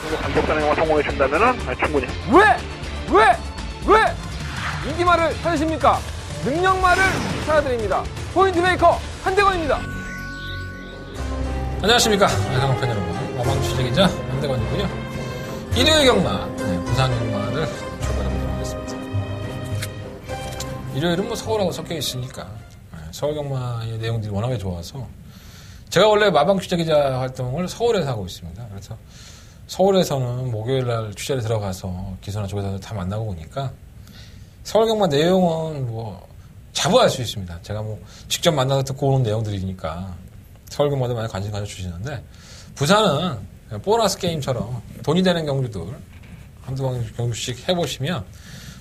정도 감독단의 영화 성공해 준다면은 충분히. 왜 인기말을 찾으십니까? 능력말을 찾아드립니다. 포인트 메이커 한대건입니다. 안녕하십니까. 안녕하세요 여러분. 마방 취재기자 한대건이고요. 일요일 경마, 부산 경마를 출발해보도록 하겠습니다. 일요일은 뭐 서울하고 섞여 있으니까 서울 경마의 내용들이 워낙에 좋아서 제가 원래 마방 취재기자 활동을 서울에서 하고 있습니다. 그래서 서울에서는 목요일날 취재를 들어가서 기소나 조회사들 다 만나고 오니까 서울 경마 내용은 뭐 자부할 수 있습니다. 제가 뭐 직접 만나서 듣고 오는 내용들이니까 서울 경마도 많이 관심 가져주시는데 부산은 보너스 게임처럼 돈이 되는 경주들 한두 경주씩 해보시면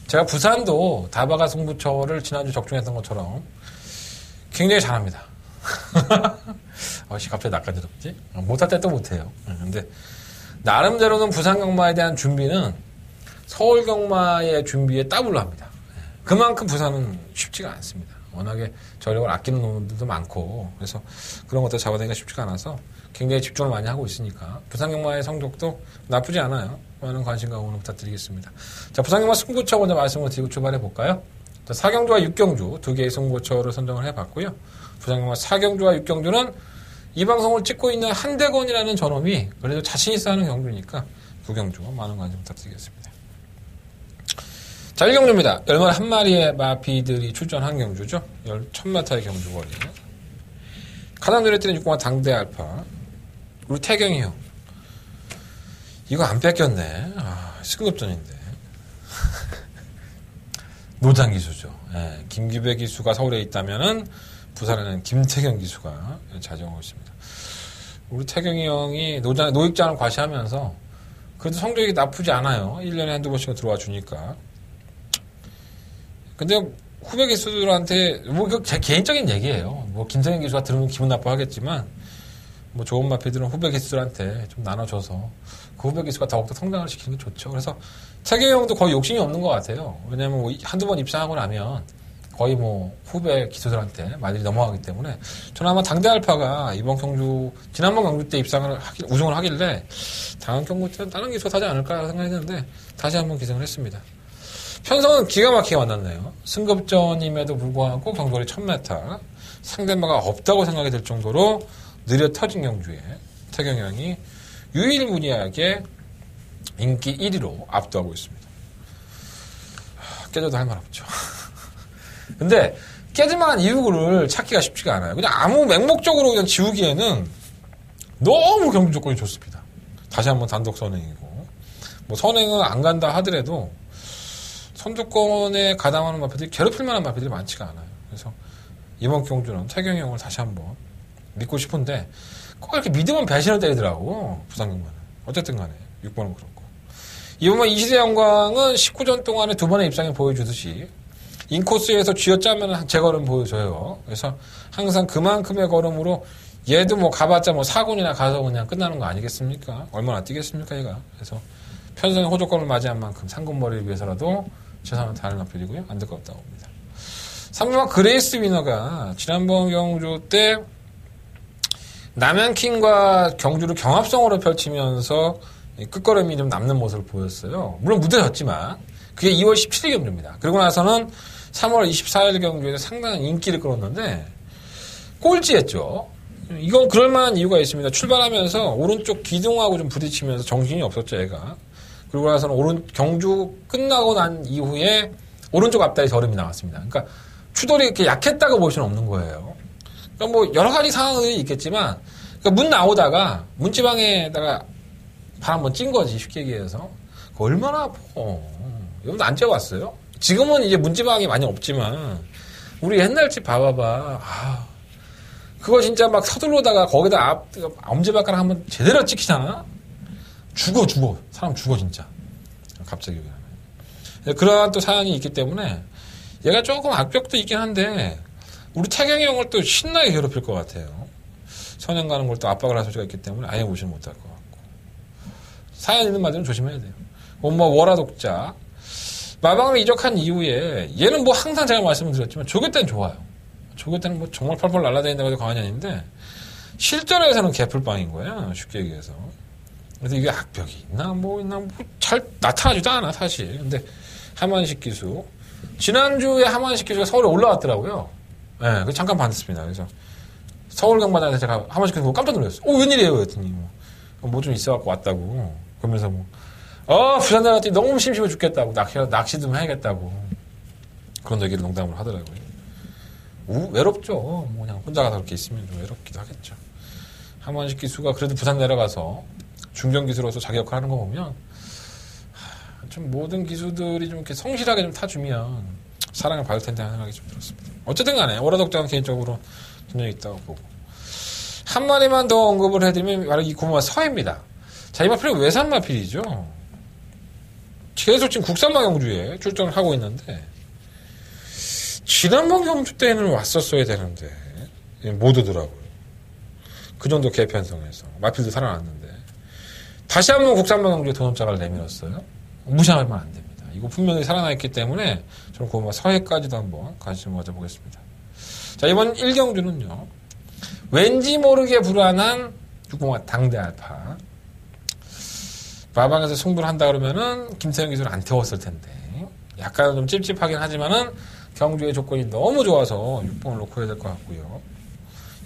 제가 부산도 다바가 승부처를 지난주 적중했던 것처럼 굉장히 잘합니다. 갑자기 낯가지럽지? 못할 때 또 못해요. 근데 나름대로는 부산 경마에 대한 준비는 서울 경마의 준비에 따블로 합니다. 그만큼 부산은 쉽지가 않습니다. 워낙에 전력을 아끼는 놈들도 많고 그래서 그런 것들 잡아내기가 쉽지가 않아서 굉장히 집중을 많이 하고 있으니까 부산 경마의 성적도 나쁘지 않아요. 많은 관심과 응원 부탁드리겠습니다. 자, 부산 경마 승부처 먼저 말씀을 드리고 출발해 볼까요? 4경주와 6경주 두 개의 승부처를 선정을 해봤고요. 부산 경마 4경주와 6경주는 이 방송을 찍고 있는 한대건이라는 저놈이 그래도 자신 있어 하는 경주니까 9경주 많은 관심 부탁드리겠습니다. 자, 1경주입니다. 열마리 한 마리의 마피들이 출전한 경주죠. 1000m의 경주거리에. 가장 눈에 띄는 6공화 당대 알파. 우리 태경이 형. 이거 안 뺏겼네. 승급전인데. 노장 기수죠. 김기배 기수가 서울에 있다면은 부산에는 김태경 기수가 자정하고 있습니다. 우리 태경이 형이 노익장을 과시하면서 그래도 성적이 나쁘지 않아요. 1년에 한두 번씩은 들어와 주니까. 근데 후배 기수들한테 뭐 제 개인적인 얘기예요. 뭐 김태경 기수가 들으면 기분 나빠하겠지만 뭐 좋은 마피들은 후배 기수들한테 좀 나눠줘서 그 후배 기수가 더욱더 성장을 시키는 게 좋죠. 그래서 태경이 형도 거의 욕심이 없는 것 같아요. 왜냐면 뭐 한두 번 입상하고 나면 거의 뭐 후배 기수들한테 말들이 넘어가기 때문에 저는 아마 당대 알파가 이번 경주 지난번 경주 때 우승을 하길래 다음 경주 때는 다른 기수가 타지 않을까 생각했는데 다시 한번 기승을 했습니다. 편성은 기가 막히게 만났네요. 승급전임에도 불구하고 경주거리 1000m 상대마가 없다고 생각이 들 정도로 느려 터진 경주에 태경이 형이 유일무이하게 인기 1위로 압도하고 있습니다. 깨져도 할 말 없죠. 근데 깨질만한 이유를 찾기가 쉽지가 않아요. 그냥 아무 맹목적으로 그냥 지우기에는 너무 경주 조건이 좋습니다. 다시 한번 단독 선행이고 뭐 선행은 안 간다 하더라도 선두권에 가담하는 마피들이 괴롭힐 만한 마피들이 많지가 않아요. 그래서 이번 경주는 태경이 형을 다시 한번 믿고 싶은데 꼭 이렇게 믿으면 배신을 때리더라고 부산 경마는. 어쨌든 간에 6번은 그렇고 이번만 이시대 영광은 19전 동안에 두 번의 입상을 보여주듯이 인코스에서 쥐어짜면 제 걸음 보여줘요. 그래서 항상 그만큼의 걸음으로 얘도 뭐 가봤자 뭐 4군이나 가서 그냥 끝나는 거 아니겠습니까? 얼마나 뛰겠습니까 얘가. 그래서 편성의 호조권을 맞이한 만큼 상금머리를 위해서라도 최선을 다할 마필이고요. 안 될 것 없다고 봅니다. 3번 그레이스 위너가 지난번 경주 때 남양킹과 경주를 경합성으로 펼치면서 끝걸음이 좀 남는 모습을 보였어요. 물론 무뎌졌지만 그게 2월 17일 경주입니다. 그리고 나서는 3월 24일 경주에서 상당한 인기를 끌었는데 꼴찌했죠. 이건 그럴만한 이유가 있습니다. 출발하면서 오른쪽 기둥하고 좀 부딪히면서 정신이 없었죠, 얘가. 그리고 나서는 경주 끝나고 난 이후에 오른쪽 앞다리 저름이 나왔습니다. 그러니까 추돌이 이렇게 약했다고 볼 수는 없는 거예요. 그러니까 뭐 여러 가지 상황들이 있겠지만 그러니까 문 나오다가 문지방에다가 발 한번 찐 거지, 쉽게 얘기해서. 얼마나 아파. 여러분도 안 쪄봤어요? 지금은 이제 문지방이 많이 없지만 우리 옛날 집 봐봐봐. 그거 진짜 막 서둘러다가 거기다 엄지발가락 한번 제대로 찍히잖아? 죽어. 사람 죽어, 진짜. 갑자기. 그러한 또 사연이 있기 때문에 얘가 조금 악벽도 있긴 한데 우리 태경이 형을 또 신나게 괴롭힐 것 같아요. 선행 가는 걸 또 압박을 할 수가 있기 때문에 아예 무시를 못할 것 같고. 사연 있는 말들은 조심해야 돼요. 뭐 월화독자. 마방을 이적한 이후에 얘는 뭐 항상 제가 말씀을 드렸지만 조교 때는 좋아요. 조교 때는 뭐 정말 펄펄 날아다닌다고 해도 과언이 아닌데 실전에서는 개풀빵인 거야. 쉽게 얘기해서. 그래서 이게 악벽이 있나 뭐 잘 나타나지도 않아 사실. 근데 하만식 기수 지난주에 하만식 기수가 서울에 올라왔더라고요. 예, 네, 잠깐 봤습니다. 그래서 서울 경마장에서 제가 하만식 기수 보고 깜짝 놀랐어요. 웬일이에요? 그랬더니 뭐 좀 있어갖고 왔다고. 그러면서 부산 나갔더니 너무 심심해 죽겠다고 낚시 좀 해야겠다고 그런 얘기를 농담으로 하더라고요. 외롭죠. 뭐 그냥 혼자 가서 그렇게 있으면 좀 외롭기도 하겠죠. 하만식 기수가 그래도 부산 내려가서 중견 기수로서 자기 역할 하는 거 보면 좀 모든 기수들이 좀 이렇게 성실하게 좀 타주면 사랑을 받을 텐데 하는 생각이 좀 들었습니다. 어쨌든 간에 오라독장은 개인적으로 굉장히 있다고 보고 한 마리만 더 언급을 해드리면 바로 이 고마 서해입니다. 자, 이 마필은 외산 마필이죠. 계속 지금 국산마 경주에 출전을 하고 있는데 지난번 경주 때는 왔었어야 되는데 못 오더라고요. 그 정도 개편성에서 마필도 살아났는데 다시 한번 국산마 경주에 도전장을 내밀었어요. 무시하면 안 됩니다. 이거 분명히 살아나있기 때문에 저는 고마 서해까지도 한번 관심을 가져보겠습니다. 자, 이번 1경주는요. 왠지 모르게 불안한 6공화 당대 알파. 마방에서 승부를 한다 그러면은 김태형 기수를 안 태웠을 텐데 약간 좀 찝찝하긴 하지만은 경주의 조건이 너무 좋아서 6번을 놓고 해야 될 것 같고요.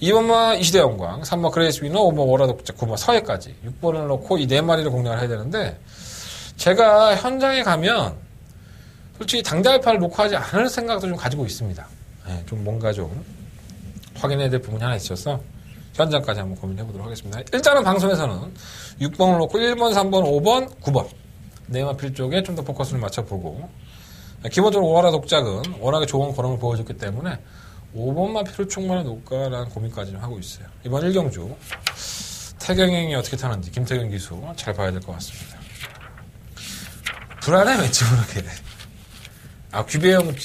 2번마 이시대 영광, 3번 그레이스 위너, 5번 워라독자, 9번 서해까지 6번을 놓고 이 4마리를 공략을 해야 되는데 제가 현장에 가면 솔직히 당대 알파를 놓고 하지 않을 생각도 좀 가지고 있습니다. 네, 좀 뭔가 좀 확인해야 될 부분이 하나 있어서 현장까지 한번 고민해보도록 하겠습니다. 일단은 방송에서는 6번을 놓고 1번, 3번, 5번, 9번 네마필 쪽에 좀 더 포커스를 맞춰보고 기본적으로 오하라 독작은 워낙에 좋은 걸음을 보여줬기 때문에 5번 마필을 충분히 놓을까라는 고민까지 좀 하고 있어요. 이번 1경주 태경행이 어떻게 타는지 김태경 기수 잘 봐야 될 것 같습니다. 불안해 왠지 모르게. 규배형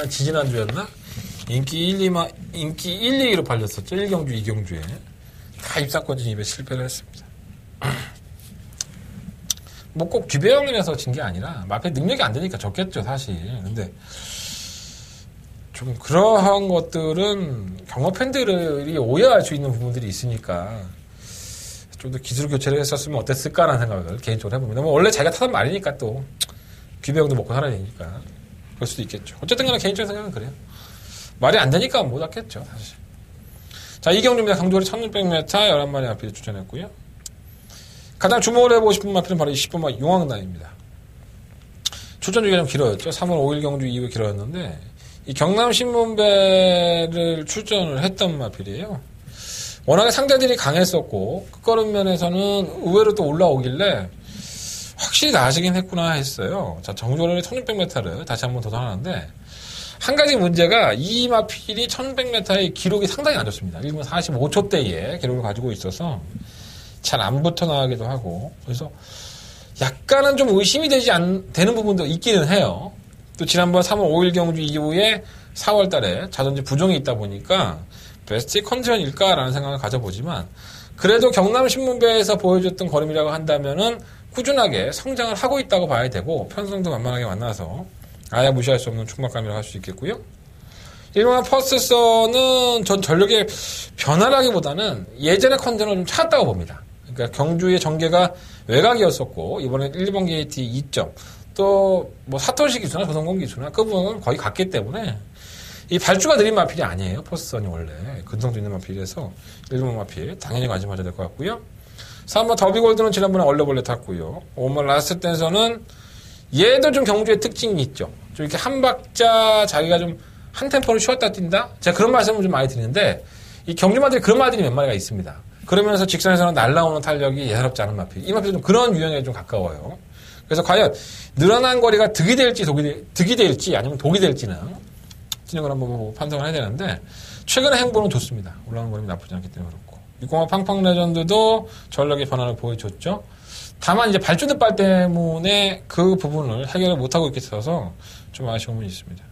지지난주였나? 인기 1, 2로 팔렸었죠. 1경주, 2경주에. 다 입사권 진입에 실패를 했습니다. 뭐 꼭 규배형이라서 진 게 아니라 마필 능력이 안 되니까 졌겠죠, 사실. 근데 좀 그러한 것들은 경마 팬들이 오해할 수 있는 부분들이 있으니까 좀 더 기술 교체를 했었으면 어땠을까라는 생각을 개인적으로 해봅니다. 뭐 원래 자기가 타던 말이니까 또 규배형도 먹고 살아야 되니까 그럴 수도 있겠죠. 어쨌든 간에 개인적인 생각은 그래요. 말이 안 되니까 못 왔겠죠, 사실. 자, 이경주입니다. 강조리 1600m 11마리 마필이 추천했고요. 가장 주목을 해보고 싶은 마필은 바로 10번마 용왕단입니다. 출전 주기가 좀 길어졌죠. 3월 5일 경주 이후에 길어졌는데 이 경남신문배를 출전을 했던 마필이에요. 워낙에 상대들이 강했었고 끝걸음 면에서는 의외로 또 올라오길래 확실히 나아지긴 했구나 했어요. 자, 정조월의 1600m를 다시 한번 도전하는데 한 가지 문제가 이 마필이 1100m의 기록이 상당히 안 좋습니다. 1분 45초대의 기록을 가지고 있어서 잘 안 붙어 나가기도 하고 그래서 약간은 좀 의심이 되는 부분도 있기는 해요. 또 지난번 3월 5일 경주 이후에 4월 달에 자존심 부정이 있다 보니까 베스트 컨디션일까라는 생각을 가져보지만 그래도 경남신문배에서 보여줬던 걸음이라고 한다면은 꾸준하게 성장을 하고 있다고 봐야 되고 편성도 만만하게 만나서 아예 무시할 수 없는 충만감이라고 할 수 있겠고요. 일반 퍼스트서는 전 전력의 변화라기보다는 예전의 컨디션을 좀 찾았다고 봅니다. 그러니까 경주의 전개가 외곽이었었고 이번에 1번 게이트 2점 또 뭐 사토시 기수나 조성공 기수나 그 부분은 거의 같기 때문에 이 발주가 느린 마필이 아니에요. 포스선이 원래 근성도 있는 마필이라서 1번 마필 당연히 관심 가져야 될 것 같고요. 3번 더비골드는 지난번에 얼레벌레 탔고요. 5번 라스트 댄서는 얘도 좀 경주의 특징이 있죠. 좀 이렇게 한 박자 자기가 좀 한 템포를 쉬었다 뛴다? 제가 그런 말씀을 좀 많이 드리는데 이 경주마들이 그런 말들이 몇 마리가 있습니다. 그러면서 직선에서는 날라오는 탄력이 예사롭지 않은 마필. 이 마필은 좀 그런 유형에 좀 가까워요. 그래서 과연 늘어난 거리가 득이 될지 득이 될지 아니면 독이 될지는 진행을 한번 보고 판단을 해야 되는데 최근의 행보는 좋습니다. 올라오는 거리는 나쁘지 않기 때문에 그렇고 6공화 팡팡 레전드도 전력의 변화를 보여줬죠. 다만 이제 발주득발 때문에 그 부분을 해결을 못하고 있어서 좀 아쉬움은 있습니다.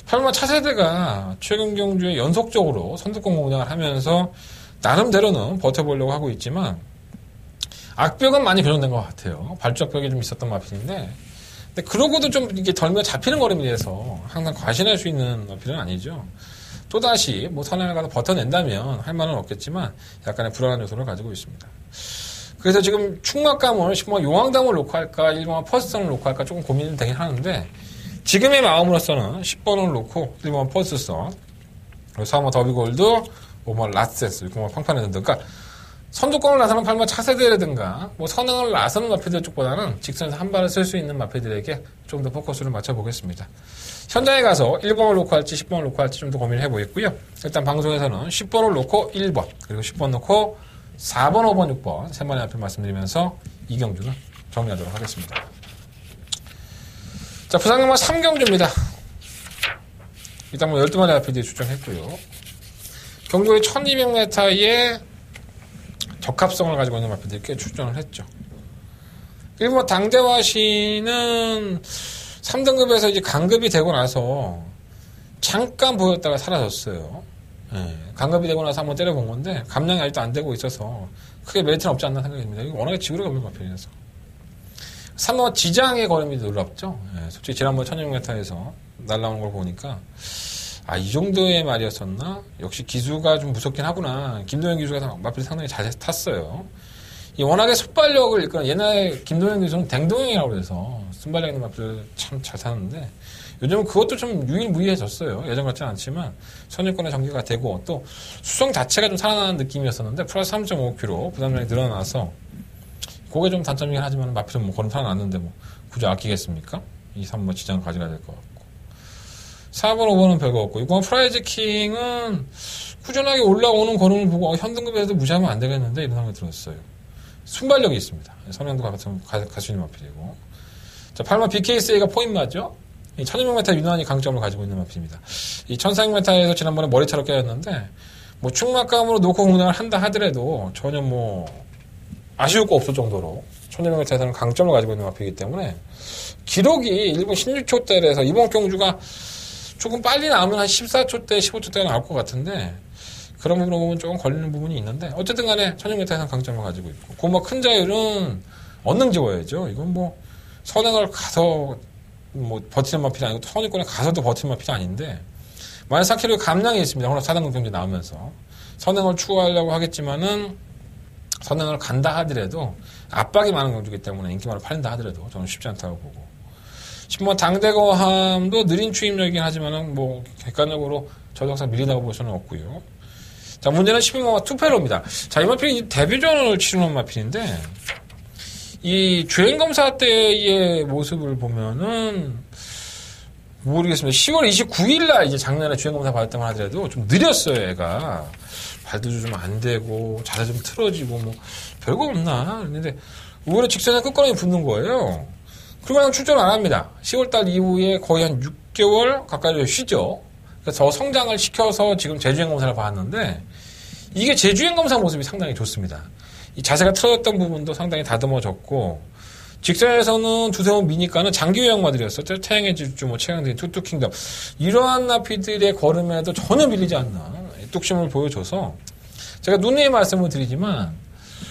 8번 차세대가 최근 경주에 연속적으로 선두권 공략을 하면서 나름대로는 버텨보려고 하고 있지만 악벽은 많이 변형된 것 같아요. 발주악벽이 좀 있었던 마필인데 근데 그러고도 좀 이게 덜미가 잡히는 걸음이 돼서 항상 과신할 수 있는 마필은 아니죠. 또다시 뭐 선행을 가서 버텨낸다면 할 말은 없겠지만 약간의 불안한 요소를 가지고 있습니다. 그래서 지금 충막감을 10번가 용왕담을 놓고 할까 1번가 퍼스선을 놓고 할까 조금 고민이 되긴 하는데 지금의 마음으로서는 10번을 놓고 1번가 퍼스선 그리고 4번가 더비골드 5번가 라센스 6번가 팡파네드 그러니까 선두권을 나서는 8번가 차세대라든가 뭐 선행을 나서는 마피들 쪽보다는 직선에서 한 발을 쓸 수 있는 마피들에게 좀 더 포커스를 맞춰보겠습니다. 현장에 가서 1번을 놓고 할지 10번을 놓고 할지 좀 더 고민을 해보겠고요. 일단 방송에서는 10번을 놓고 1번 그리고 10번 놓고 4번, 5번, 6번 세 마리 앞에 말씀드리면서 이 경주는 정리하도록 하겠습니다. 자, 부산경마 3경주입니다. 일단 뭐 12마리 앞에 추천했고요. 경주의 1200m의 적합성을 가지고 있는 마피들이 꽤 출전을 했죠. 일본 당대화시는 3등급에서 이제 강급이 되고 나서 잠깐 보였다가 사라졌어요. 예, 강급이 되고 나서 한번 때려본 건데 감량이 아직도 안 되고 있어서 크게 메리트는 없지 않나 생각이 듭니다. 이거 워낙에 지구력이 없는 마피라서 3번 지장의 걸음이 놀랍죠. 예, 솔직히 지난번 1600m에서 날라오는 걸 보니까 이 정도의 말이었었나? 역시 기수가 좀 무섭긴 하구나. 김도현 기수가 마필 상당히 잘 탔어요. 워낙에 순발력을 이끌어 옛날에 김도현 기수는 댕동형이라고 해서 순발력 있는 마필 참 잘 타는데 요즘은 그것도 좀 유일무이해졌어요. 예전 같지는 않지만 선유권의 전개가 되고 또 수성 자체가 좀 살아나는 느낌이었었는데 플러스 3.5kg 부담량이 늘어나서 그게 좀 단점이긴 하지만 마필은 뭐 걸음 살아났는데 뭐 굳이 아끼겠습니까? 2, 3번 지장 가져가야 될 것 같고 4번, 5번은 별거 없고 6번 프라이즈 킹은 꾸준하게 올라오는 걸음을 보고 현등급에서도 무시하면 안 되겠는데 이런 생각이 들었어요. 순발력이 있습니다. 선행도 갈 수 있는 마필이고 자, 8번 BKSA가 포인마죠. 1600m 유난히 강점을 가지고 있는 마필입니다. 이 1400m에서 지난번에 머리차로 깨졌는데 뭐 충막감으로 놓고 공략을 한다 하더라도 전혀 뭐 아쉬울 거 없을 정도로 1600m에서는 강점을 가지고 있는 마필이기 때문에 기록이 일본 16초대에서 이번 경주가 조금 빨리 나오면 한 14초대, 15초대가 나올 것 같은데 그런 부분으로 보면 조금 걸리는 부분이 있는데 어쨌든 간에 1600m에서는 강점을 가지고 있고 고마 큰 자율은 언능 지워야죠. 이건 뭐 선행을 가서 뭐 버티는 마필이 아니고 선행권에 가서도 버티는 마필이 아닌데 만약 4kg의 감량이 있습니다. 워낙 4등급 경기 나오면서 선행을 추구하려고 하겠지만은 선행을 간다 하더라도 압박이 많은 경주이기 때문에 인기만을 팔린다 하더라도 저는 쉽지 않다고 보고 10번 당대거함도 느린 추임력이긴 하지만은 뭐 객관적으로 저도 항상 밀리다고 볼 수는 없고요. 자, 문제는 12번가 투페로입니다. 자, 이 마필이 데뷔전을 치르는 마필인데 이 주행검사 때의 모습을 보면은 모르겠습니다. 10월 29일날 이제 작년에 주행검사 받았다고 하더라도 좀 느렸어요, 얘가. 발도 좀 안 되고 자세 좀 틀어지고 뭐 별거 없나 그런데 오히려 직선에 끝걸음이 붙는 거예요. 그러면 출전 안 합니다. 10월달 이후에 거의 한 6개월 가까이 쉬죠. 그래서 저 성장을 시켜서 지금 재주행검사를 받았는데 이게 재주행검사 모습이 상당히 좋습니다. 이 자세가 틀어졌던 부분도 상당히 다듬어졌고 직선에서는 두세번 미니까는 장기 요양마들이었었죠. 태양의 질주, 뭐 최강대인, 투투킹덤 이러한 나피들의 걸음에도 전혀 밀리지 않는 뚝심을 보여줘서 제가 누누이 말씀을 드리지만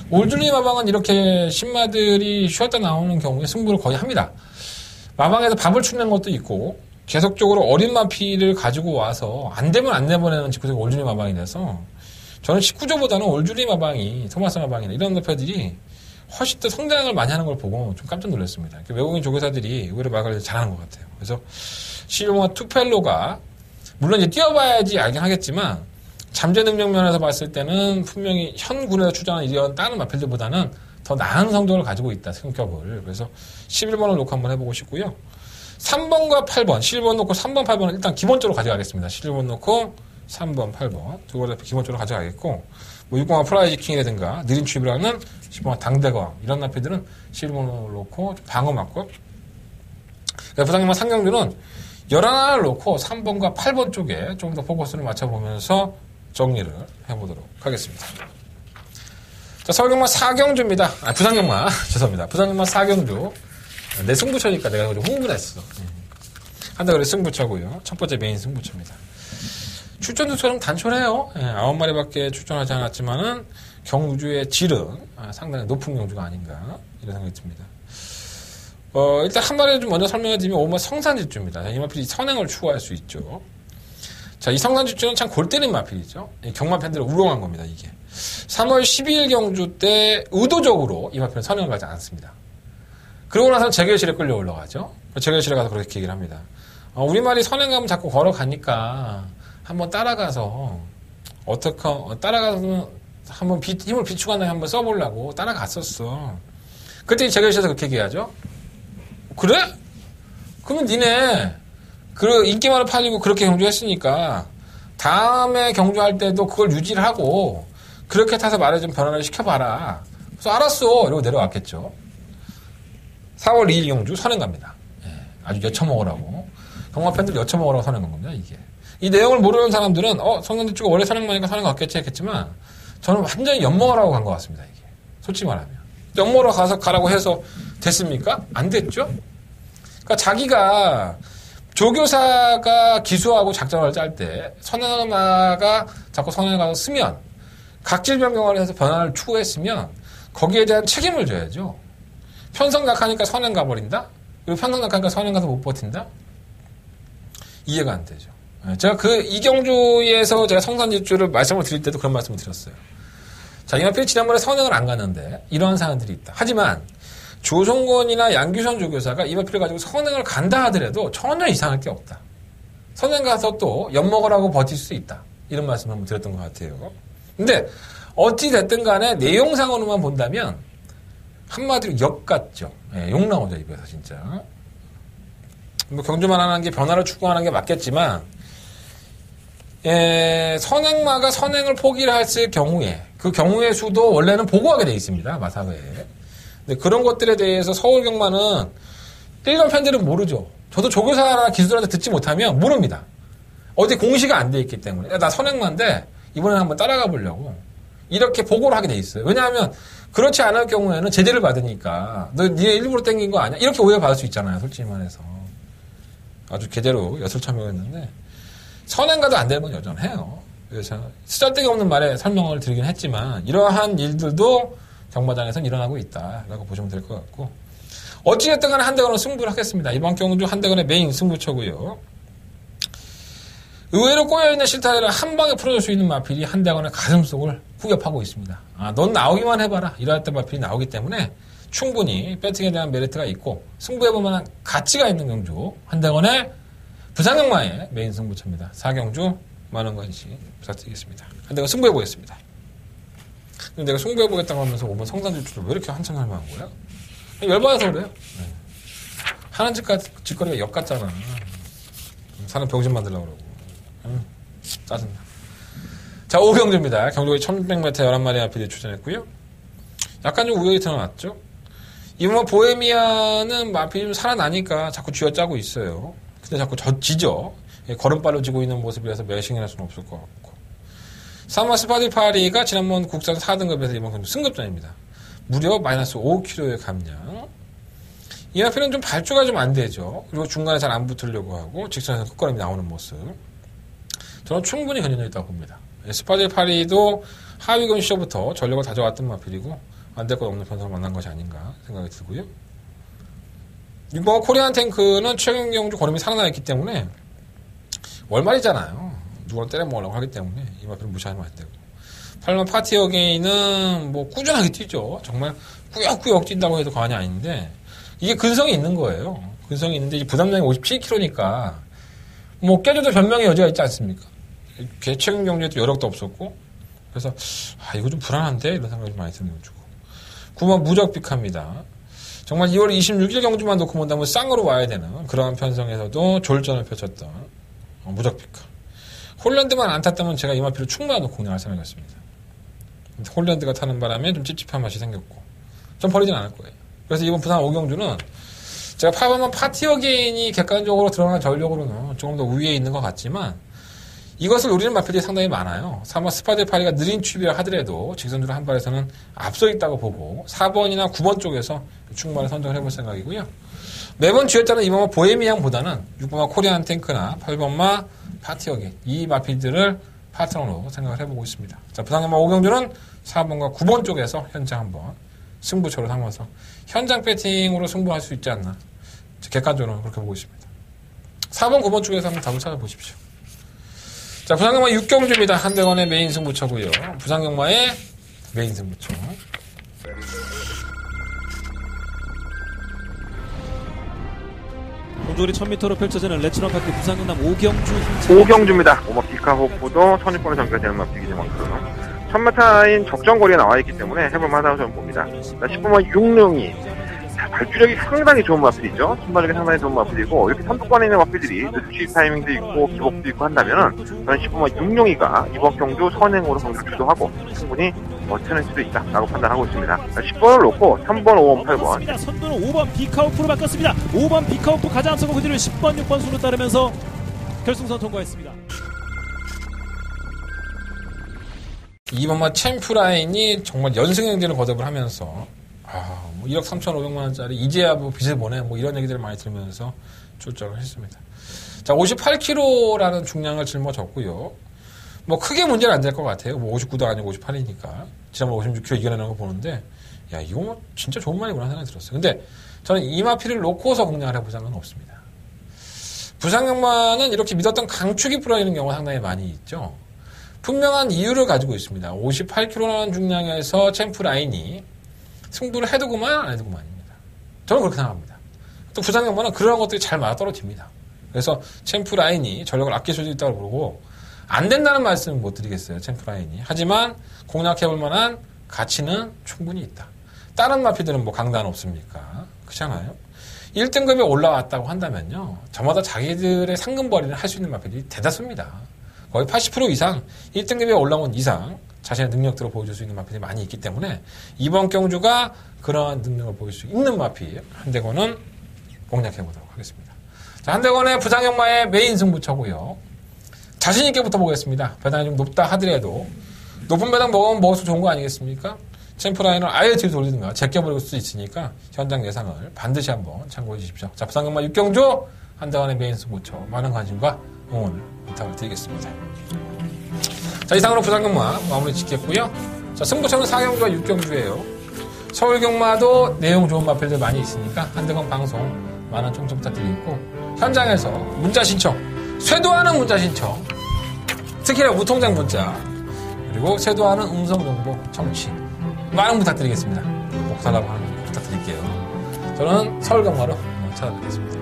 올드리 마방은 이렇게 신마들이 쉬었다 나오는 경우에 승부를 거의 합니다. 마방에서 밥을 추는 것도 있고 계속적으로 어린 마피를 가지고 와서 안 되면 안 내보내는 직구적인 올드리 마방이 돼서 저는 19조보다는 올드리 마방이 토마스 마방이나 이런 대표들이 훨씬 더 성장을 많이 하는 걸 보고 좀 깜짝 놀랐습니다. 외국인 조교사들이 오히려 마방을 잘하는 것 같아요. 그래서 11번가 투펠로가 물론 이제 뛰어봐야지 알긴 하겠지만 잠재 능력 면에서 봤을 때는 분명히 현 군에서 출전하는 이런 다른 마필들보다는 더 나은 성적을 가지고 있다, 성격을. 그래서 11번을 놓고 한번 해보고 싶고요. 3번과 8번, 11번 놓고 3번, 8번은 일단 기본적으로 가져가겠습니다. 11번 놓고 3번, 8번. 두 가지 기본적으로 가져가겠고, 뭐 6번과 프라이지킹이라든가 느린 취입이라는 10번과 당대거 이런 나피들은 11번을 놓고 방어 맞고, 부상님과 상경주는 11하나를 놓고 3번과 8번 쪽에 좀 더 포커스를 맞춰보면서 정리를 해보도록 하겠습니다. 자, 서울경마 4경주입니다. 부산경마, 죄송합니다. 부산경마 4경주. 내 승부처니까 내가 좀 흥분했어. 한다 그래 승부처고요. 첫 번째 메인 승부처입니다. 출전도처럼 단촐해요. 9마리밖에 출전하지 않았지만은 경주의 질은 상당히 높은 경주가 아닌가 이런 생각이 듭니다. 일단 한 마리를 좀 먼저 설명해 드리면 5번 성산질주입니다. 이 마필이 선행을 추구할 수 있죠. 자, 이 성산질주는 참 골 때린 마필이죠. 경마 팬들을 우롱한 겁니다, 이게. 3월 12일 경주 때 의도적으로 이 마필은 선행을 가지 않았습니다. 그러고 나서 재결실에 끌려 올라가죠. 재결실에 가서 그렇게 얘기를 합니다. 우리 말이 선행 가면 자꾸 걸어가니까 한번 따라가서 따라가서 한번 힘을 비추고 한 다음에 한번 써보려고 따라갔었어. 그때 재결실에서 그렇게 얘기하죠. 그래? 그러면 니네 인기만을 팔리고 그렇게 경주했으니까 다음에 경주할 때도 그걸 유지를 하고 그렇게 타서 말을 좀 변화를 시켜봐라. 그래서 알았어. 이러고 내려왔겠죠. 4월 2일 경주 선행 갑니다. 예, 아주 여쳐먹으라고. 경마 팬들 여쳐먹으라고 선행 간 겁니다. 이게. 이 내용을 모르는 사람들은 성남대 쪽가 원래 선행만이니까 선행 갔겠지 했겠지만 저는 완전히 엿먹으라고 간 것 같습니다. 이게. 솔직히 말하면. 엿먹으러 가라고 해서 됐습니까? 안 됐죠? 그러니까 자기가 조교사가 기수하고 작전을 짤 때 선행마가 자꾸 선행을 가서 쓰면 각질 변경을 해서 변화를 추구했으면 거기에 대한 책임을 져야죠. 편성 낙하니까 선행 가버린다? 그리고 편성 낙하니까 선행 가서 못 버틴다? 이해가 안 되죠. 제가 이경주에서 제가 성산지주를 말씀을 드릴 때도 그런 말씀을 드렸어요. 자, 이마필이 지난번에 선행을 안 갔는데 이러한 사안들이 있다. 하지만 조성권이나 양규선 조교사가 이마필을 가지고 선행을 간다 하더라도 전혀 이상할 게 없다. 선행 가서 또 엿먹으라고 버틸 수 있다. 이런 말씀을 한번 드렸던 것 같아요. 근데 어찌 됐든 간에 내용상으로만 본다면 한마디로 역 같죠. 예, 욕 나오죠, 입에서 진짜. 뭐 경주만 하는 게 변화를 추구하는 게 맞겠지만 선행마가 선행을 포기를 했을 경우에 그 경우의 수도 원래는 보고하게 돼 있습니다. 마사회에. 근데 그런 것들에 대해서 서울 경마는 일반 팬들은 모르죠. 저도 조교사나 기수들한테 듣지 못하면 모릅니다. 어디 공시가 안 돼 있기 때문에 나 선행마인데 이번에는 한번 따라가 보려고 이렇게 보고를 하게 돼 있어요. 왜냐하면 그렇지 않을 경우에는 제재를 받으니까 너 니네 일부러 땡긴 거 아니야? 이렇게 오해받을 수 있잖아요. 솔직히 말해서. 아주 제대로 엿을 처먹었는데 선행가도 안 되는 건 여전해요. 그래서 쓰잘데기 없는 말에 설명을 드리긴 했지만 이러한 일들도 경마장에서는 일어나고 있다라고 보시면 될 것 같고 어찌됐든 간에 한대건은 승부를 하겠습니다. 이번 경주 한대건의 메인 승부처고요. 의외로 꼬여있는 실타래를 한 방에 풀어줄 수 있는 마필이 한대건의 가슴속을 후벼파고 있습니다. 넌 나오기만 해봐라. 이럴 때 마필이 나오기 때문에 충분히 배팅에 대한 메리트가 있고 승부해볼 만한 가치가 있는 경주 한대건의 부산경마의 메인 승부처입니다. 4경주 많은 관심 부탁드리겠습니다. 한대건 승부해보겠습니다. 근데 내가 승부해보겠다고 하면서 오면 성산지주를 왜 이렇게 한참 설명한 거야? 열받아서 그래요. 네. 하는 짓거리가 역 같잖아. 사람 병신 만들려고 그러고. 짜증나. 자, 5경주입니다. 경주에 1100m 11마리 마필이 출전했고요. 약간 좀 우연히 드러났죠. 이번 보헤미아는 마필이 좀 살아나니까 자꾸 쥐어짜고 있어요. 근데 자꾸 지죠. 걸음발로 지고 있는 모습이라서 매싱을 할 수는 없을 것 같고. 사마 스파디파리가 지난번 국산 4등급에서 이번 경주 승급전입니다. 무려 마이너스 5kg의 감량. 이 마필은 좀 발주가 좀 안 되죠. 그리고 중간에 잘 안 붙으려고 하고 직선에서 끝걸음이 나오는 모습. 저는 충분히 견인력 있다고 봅니다. 스파디파리도 하위근 시절부터 전력을 다져왔던 마필이고 안 될 것 없는 편성을 만난 것이 아닌가 생각이 들고요. 이번 코리안 탱크는 최근 경주 걸음이 상당했기 때문에 월말이잖아요. 누구랑 때려 먹으려고 하기 때문에 이 마필은 무시하면 안 되고 8번 파티 어게인은 뭐 꾸준하게 뛰죠. 정말 꾸역꾸역 뛴다고 해도 과언이 아닌데 이게 근성이 있는 거예요. 근성이 있는데 부담량이 57kg니까 뭐 깨져도 변명의 여지가 있지 않습니까? 최근 경주에도 여력도 없었고 그래서 이거 좀 불안한데 이런 생각이 많이 드는 거죠. 9번 무적빅합니다. 정말 2월 26일 경주만 놓고 본다면 쌍으로 와야 되는 그러한 편성에서도 졸전을 펼쳤던 무적빅하. 홀랜드만 안 탔다면 제가 이 마필을 충분히 놓고 공략할 생각이었습니다. 홀랜드가 타는 바람에 좀 찝찝한 맛이 생겼고 좀 버리진 않을 거예요. 그래서 이번 부산 5경주는 제가 8번만 파티어게인이 객관적으로 드러난 전력으로는 조금 더 우위에 있는 것 같지만 이것을 노리는 마필들이 상당히 많아요. 3번 스파데파리가 느린 취비를 하더라도 직선주로 한 발에서는 앞서 있다고 보고 4번이나 9번 쪽에서 충분히 선정을 해볼 생각이고요. 매번 쥐었다는 이번만 보헤미안보다는 6번마 코리안 탱크나 8번마 파티어게인 이 마필들을 파트너로 생각을 해보고 있습니다. 자, 부산경마 5경주는 4번과 9번 쪽에서 현장 한번 승부처로 삼아서 현장 배팅으로 승부할 수 있지 않나. 객관적으로 그렇게 보고 있습니다. 4번, 9번 쪽에서 한번 답을 찾아보십시오. 자, 부산경마 6경주입니다. 한대건의 메인 승부처고요. 부산경마의 메인 승부처. 동조리 1000m로 펼쳐지는 레츠런파크 부산경남 5경주. 5경주입니다. 비카호프도 선입권에 전개되는 마피기지만큼 1000m인 적정거리에 나와있기 때문에 해볼만하다고 저는 봅니다. 10번만 6룡이 발주력이 상당히 좋은 마필이죠. 순발력이 상당히 좋은 마필이고, 이렇게 선두권에 있는 마필들이 수입 타이밍도 있고 기복도 있고 한다면은 저는 10번만 6룡이가 이번 경주 선행으로 성적주도 하고 충분히 버텨낼 수도 있다라고 판단하고 있습니다. 10번을 놓고 3번, 5번, 8번. 선두는 5번 비카우프로 바꿨습니다. 5번 비카우프 가장 앞서고 그 뒤를 10번, 6번 순으로 따르면서 결승선 통과했습니다. 2번마 챔프라인이 정말 연승행진을 거듭을 하면서 1억 3,500만원짜리 이제야 뭐 빚을 보내 뭐 이런 얘기들을 많이 들으면서 출전을 했습니다. 자, 58kg라는 중량을 짊어졌고요. 뭐 크게 문제는 안 될 것 같아요. 뭐 59도 아니고 58이니까. 지난번 56kg 이겨내는 거 보는데 야, 이거 뭐 진짜 좋은 말이구나 생각이 들었어요. 근데 저는 이 마피를 놓고서 공략을 해보자는 건 없습니다. 부산경마는 이렇게 믿었던 강축이 풀어지는 경우가 상당히 많이 있죠. 분명한 이유를 가지고 있습니다. 58kg라는 중량에서 챔프라인이 승부를 해두고만 안 해두고만입니다. 저는 그렇게 생각합니다. 또 부산경마는 그런 것들이 잘 맞아떨어집니다. 그래서 챔프라인이 전력을 아낄 수도 있다고 그러고 안 된다는 말씀은 못 드리겠어요. 챔프라인이. 하지만 공략해볼 만한 가치는 충분히 있다. 다른 마피들은 뭐 강단 없습니까? 그렇잖아요. 1등급에 올라왔다고 한다면요. 저마다 자기들의 상금벌이를 할 수 있는 마피들이 대다수입니다. 거의 80% 이상 1등급에 올라온 이상 자신의 능력들을 보여줄 수 있는 마피들이 많이 있기 때문에 이번 경주가 그러한 능력을 보여줄 수 있는 마피 한대건은 공략해보도록 하겠습니다. 자, 한대건의 부산경마의 메인 승부처고요. 자신있게 붙어보겠습니다. 배당이 좀 높다 하더라도 높은 배당 먹으면 먹을수록 좋은 거 아니겠습니까? 챔프라인을 아예 뒤로 돌리든가 제껴버릴 수도 있으니까 현장 예상을 반드시 한번 참고해 주십시오. 자, 부산경마 6경주 한대건의 메인 승부처 많은 관심과 응원을 부탁을 드리겠습니다. 자, 이상으로 부산경마 마무리 짓겠고요. 자, 승부처는 4경주와 6경주예요. 서울경마도 내용 좋은 마필들 많이 있으니까 한대건 방송 많은 청취 부탁드리고 현장에서 문자 신청, 쇄도하는 문자 신청, 특히나 무통장 문자 그리고 쇄도하는 음성정보 청취 많은 부탁드리겠습니다. 목살라고 하는 거 부탁드릴게요. 저는 서울경마로 찾아뵙겠습니다.